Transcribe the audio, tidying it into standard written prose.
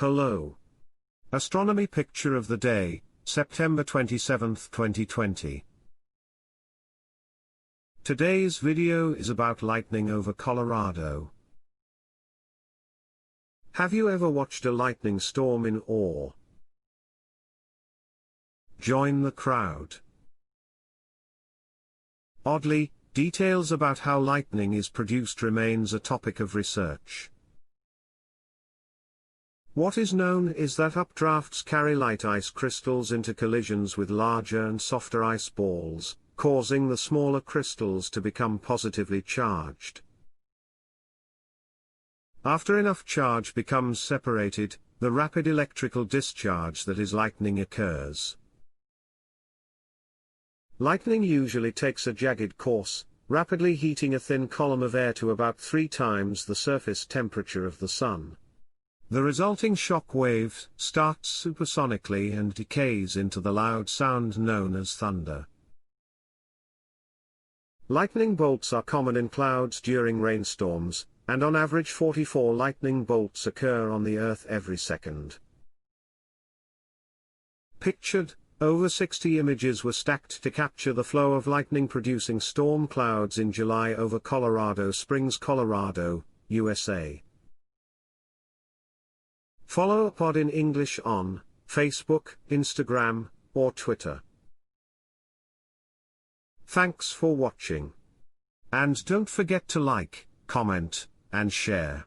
Hello. Astronomy picture of the day, September 27, 2020. Today's video is about lightning over Colorado. Have you ever watched a lightning storm in awe? Join the crowd. Oddly, details about how lightning is produced remains a topic of research. What is known is that updrafts carry light ice crystals into collisions with larger and softer ice balls, causing the smaller crystals to become positively charged. After enough charge becomes separated, the rapid electrical discharge that is lightning occurs. Lightning usually takes a jagged course, rapidly heating a thin column of air to about 3 times the surface temperature of the Sun. The resulting shock wave starts supersonically and decays into the loud sound known as thunder. Lightning bolts are common in clouds during rainstorms, and on average 44 lightning bolts occur on the Earth every second. Pictured, over 60 images were stacked to capture the flow of lightning-producing storm clouds in July over Colorado Springs, Colorado, USA. Follow APOD in English on Facebook, Instagram, or Twitter. Thanks for watching. And don't forget to like, comment, and share.